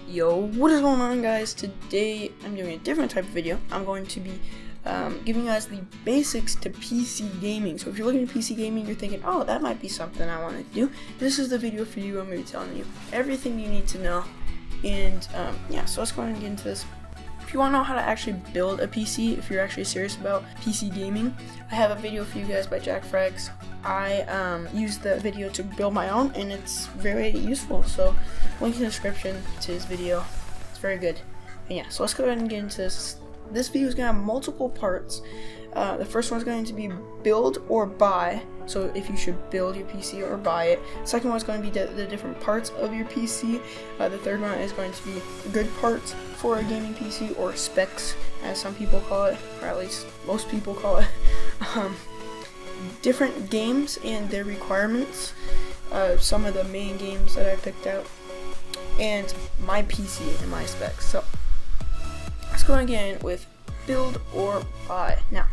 Yo, what is going on, guys? Today I'm doing a different type of video. I'm going to be giving you guys the basics to PC gaming. So if you're looking at PC gaming, you're thinking, oh, that might be something I want to do. This is the video for you. I'm going to be telling you everything you need to know. And yeah, so let's go ahead and get into this. If you want to know how to actually build a PC, if you're actually serious about PC gaming, I have a video for you guys by Jack Frags. I used the video to build my own, and it's very useful. So link in the description to his video. It's very good. And yeah, so let's go ahead and get into this. This video is going to have multiple parts. The first one is going to be build or buy. So if you should build your PC or buy it. The second one is going to be the different parts of your PC. The third one is going to be good parts for a gaming PC, or specs as some people call it, or at least most people call it. Different games and their requirements. Some of the main games that I picked out. And my PC and my specs. So let's go again with build or buy. Now,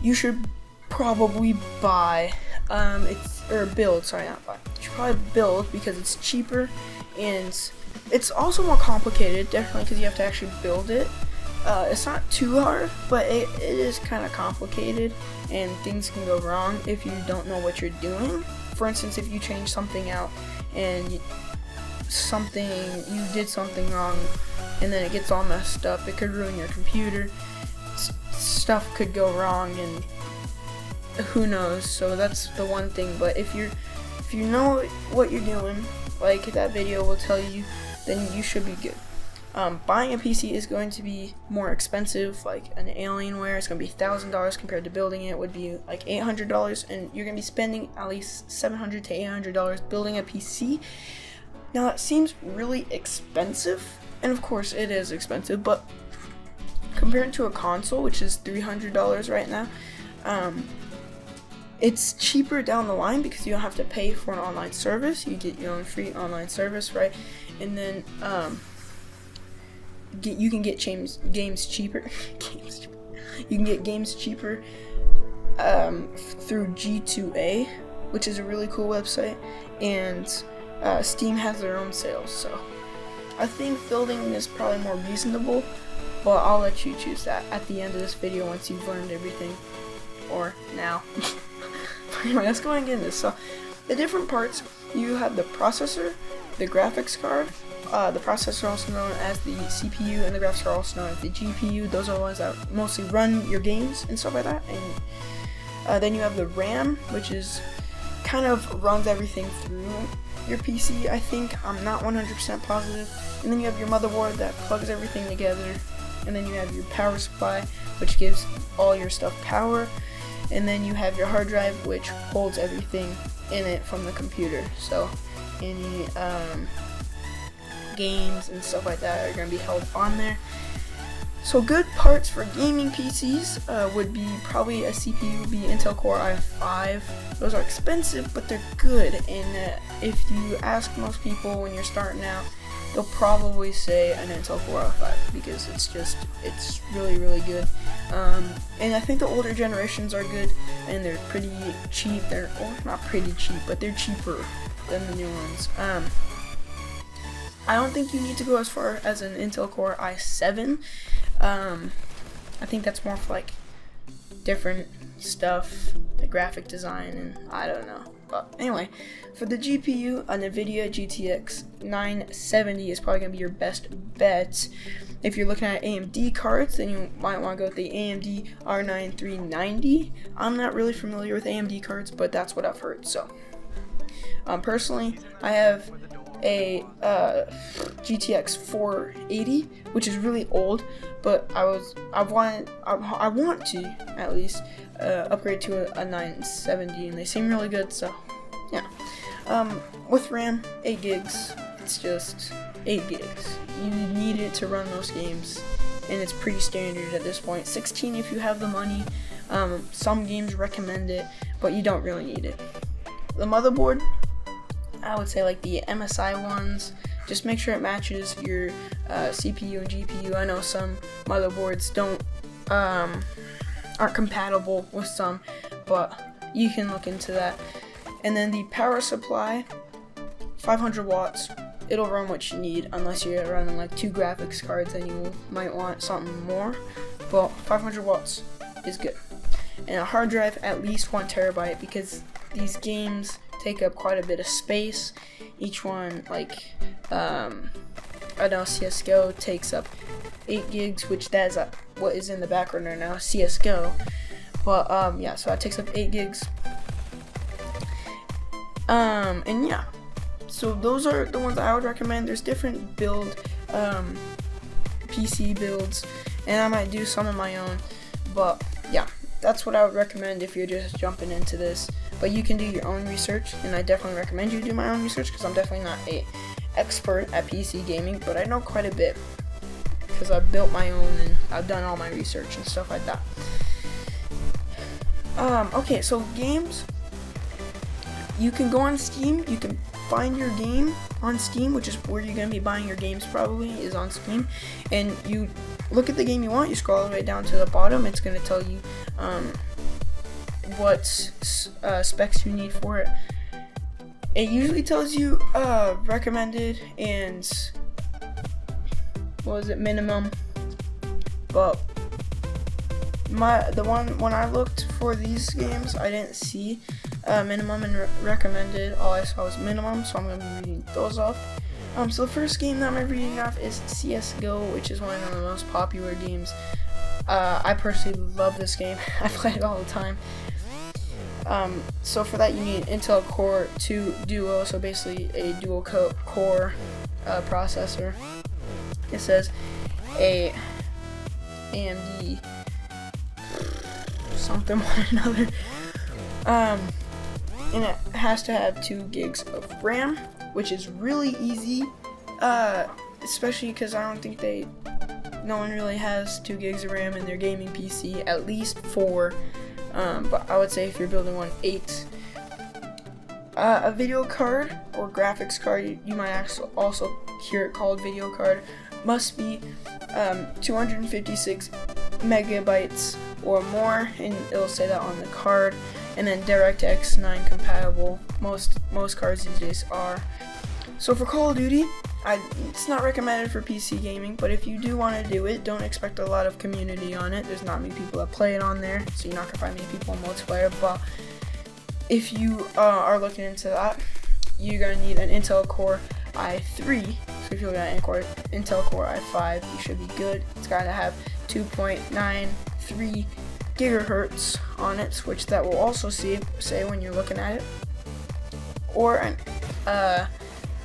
you should probably buy, build, sorry, not buy. You should probably build because it's cheaper, and it's also more complicated, definitely, because you have to actually build it. It's not too hard, but it is kind of complicated, and things can go wrong if you don't know what you're doing. For instance, if you change something out and you did something wrong, and then it gets all messed up, it could ruin your computer. Stuff could go wrong, and who knows. So that's the one thing. But if you know what you're doing, like that video will tell you, then you should be good. Buying a PC is going to be more expensive, like an Alienware. It's going to be $1,000 compared to building it would be like $800, and you're going to be spending at least $700 to $800 building a PC. Now that seems really expensive, and of course it is expensive, but compared to a console, which is $300 right now, it's cheaper down the line because you don't have to pay for an online service. You get your own free online service, right? And then you can get games cheaper. You can get games cheaper through G2A, which is a really cool website, and Steam has their own sales. So I think building is probably more reasonable, but I'll let you choose that at the end of this video once you've learned everything, or now. Anyway, let's go ahead and get into this. So the different parts, you have the processor, the graphics card. The processor, also known as the CPU, and the graphics are also known as the GPU. Those are the ones that mostly run your games and stuff like that. And then you have the RAM, which is kind of runs everything through your PC, I think. I'm not 100% positive. And then you have your motherboard that plugs everything together. And then you have your power supply, which gives all your stuff power. And then you have your hard drive, which holds everything in it from the computer. So any games and stuff like that are going to be held on there. So good parts for gaming PCs would be probably a CPU would be Intel Core i5. Those are expensive, but they're good. And if you ask most people when you're starting out, they'll probably say an Intel Core i5 because it's really, really good. And I think the older generations are good, and they're pretty cheap. They're not pretty cheap, but they're cheaper than the new ones. I don't think you need to go as far as an Intel Core i7. I think that's more for like different stuff, the graphic design, and I don't know. But anyway, for the GPU, a NVIDIA GTX 970 is probably going to be your best bet. If you're looking at AMD cards, then you might want to go with the AMD R9 390. I'm not really familiar with AMD cards, but that's what I've heard. So, personally, I have a GTX 480, which is really old, but I want to at least upgrade to a 970, and they seem really good. So yeah, with RAM, 8 gigs. It's just 8 gigs. You need it to run most games, and it's pretty standard at this point. 16 if you have the money. Some games recommend it, but you don't really need it. The motherboard, I would say like the MSI ones. Just make sure it matches your CPU and GPU. I know some motherboards aren't compatible with some, but you can look into that. And then the power supply, 500 watts it'll run what you need, unless you're running like 2 graphics cards, then you might want something more. But 500 watts is good. And a hard drive at least 1 terabyte, because these games take up quite a bit of space. Each one, like I know CSGO takes up 8 gigs, which that is what is in the background right now, CSGO. But yeah, so that takes up 8 gigs. And yeah, so those are the ones I would recommend. There's different build PC builds, and I might do some of my own, but yeah, that's what I would recommend if you're just jumping into this. But you can do your own research, and I definitely recommend you do my own research, because I'm definitely not an expert at PC gaming, but I know quite a bit because I've built my own and I've done all my research and stuff like that. Okay, so games, you can go on Steam, you can find your game on Steam, which is where you're going to be buying your games, probably is on Steam, and you look at the game you want, you scroll all the way down to the bottom, it's going to tell you what specs you need for it. It usually tells you recommended and minimum, but when I looked for these games, I didn't see minimum and recommended. All I saw was minimum, so I'm going to be reading those off. So the first game that I'm reading off is CSGO, which is one of the most popular games. I personally love this game. I play it all the time. So for that, you need Intel Core 2 Duo, so basically a dual core processor. It says a AMD something one another, and it has to have 2 gigs of RAM, which is really easy, especially because I don't think no one really has 2 gigs of RAM in their gaming PC, at least 4, but I would say if you're building one, 8. A video card or graphics card, you might also hear it called video card, must be 256 megabytes or more, and it'll say that on the card. And then DirectX 9 compatible. Most cards these days are. So for Call of Duty, it's not recommended for PC gaming, but if you do want to do it, don't expect a lot of community on it. There's not many people that play it on there, so you're not gonna find many people in multiplayer. But if you are looking into that, you're gonna need an Intel Core i3. So if you're looking at Intel Core i5, you should be good. It's gotta have 2.93 gigahertz on it, which that will also say when you're looking at it, or another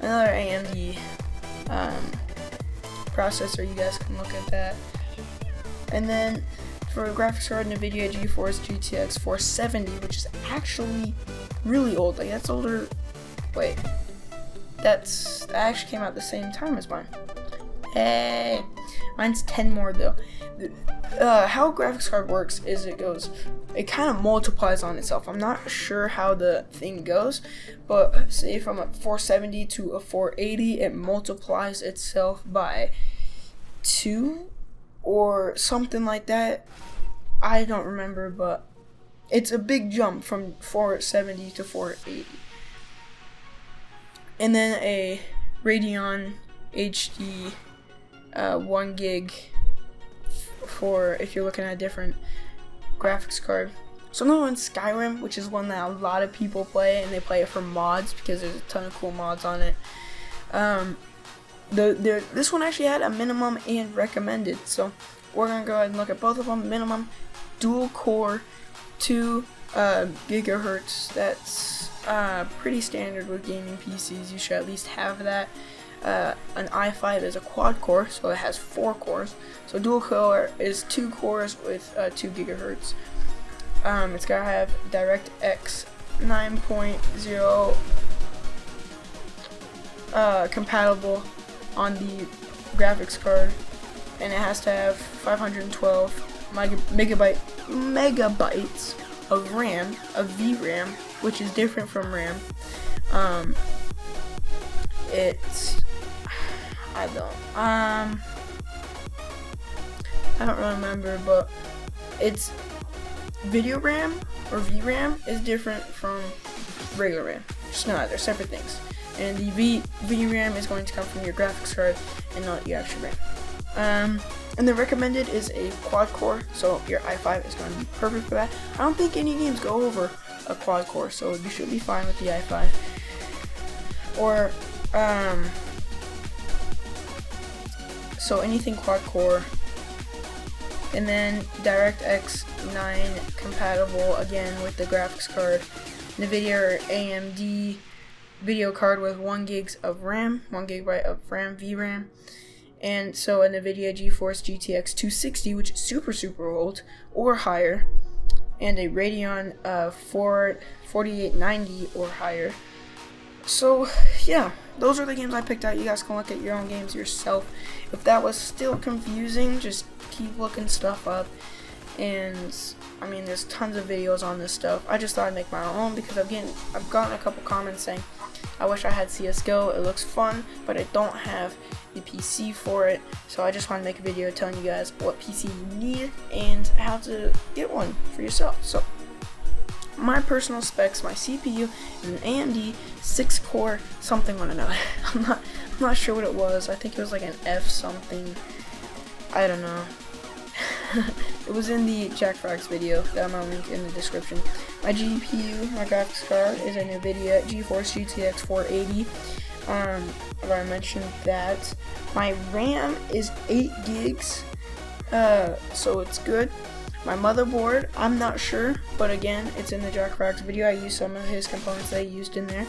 AMD processor. You guys can look at that. And then for a graphics card, NVIDIA GeForce GTX 470, which is actually really old. Like, that's older. Wait, that actually came out the same time as mine. Hey, mine's 10 more though. How a graphics card works is it kind of multiplies on itself. I'm not sure how the thing goes, but say if I'm at 470 to a 480, it multiplies itself by 2 or something like that. I don't remember, but it's a big jump from 470 to 480. And then a Radeon HD 1 gig for if you're looking at a different graphics card. So another one's Skyrim, which is one that a lot of people play, and they play it for mods because there's a ton of cool mods on it. This one actually had a minimum and recommended, so we're gonna go ahead and look at both of them. Minimum, dual core, 2 gigahertz. That's pretty standard with gaming PCs. You should at least have that. An i5 is a quad core, so it has 4 cores. So dual core is 2 cores with 2 gigahertz. It's gotta have DirectX 9.0 compatible on the graphics card, and it has to have 512 megabytes of RAM, of VRAM, which is different from RAM. I don't really remember, but it's video RAM or VRAM is different from regular RAM. Just know that they're separate things. and the VRAM is going to come from your graphics card and not your actual RAM. And the recommended is a quad core, so your i5 is going to be perfect for that. I don't think any games go over a quad core, so you should be fine with the i5. Or so anything quad core, and then DirectX 9 compatible again with the graphics card, NVIDIA or AMD video card with 1 GB of RAM, 1 GB of RAM VRAM, and so a NVIDIA GeForce GTX 260, which is super old or higher, and a Radeon 4890 or higher. So yeah, those are the games I picked out. You guys can look at your own games yourself. If that was still confusing, just keep looking stuff up. And I mean, there's tons of videos on this stuff. I just thought I'd make my own because I've gotten a couple comments saying I wish I had CSGO. It looks fun, but I don't have the PC for it. So I just want to make a video telling you guys what PC you need and how to get one for yourself. So my personal specs, my CPU is an AMD 6-core something on another. I'm not sure what it was. I think it was like an F something. I don't know. It was in the Jack Frags video that I'm gonna link in the description. My GPU, my graphics card, is a NVIDIA GeForce GTX 480. I've already mentioned that. My RAM is 8 gigs, so it's good. My motherboard, I'm not sure, but again, it's in the Jack Frags video. I used some of his components that I used in there.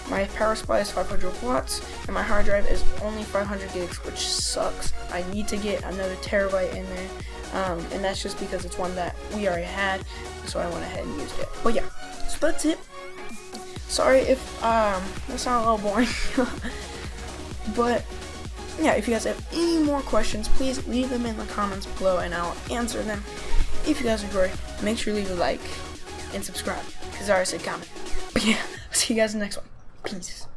My power supply is 500 watts, and my hard drive is only 500 gigs, which sucks. I need to get another terabyte in there, and that's just because it's one that we already had, so I went ahead and used it. But yeah, so that's it. Sorry if that sounded a little boring, but yeah, if you guys have any more questions, please leave them in the comments below, and I'll answer them. If you guys enjoy, make sure you leave a like and subscribe, because I already said comment. But yeah, I'll see you guys in the next one. Peace.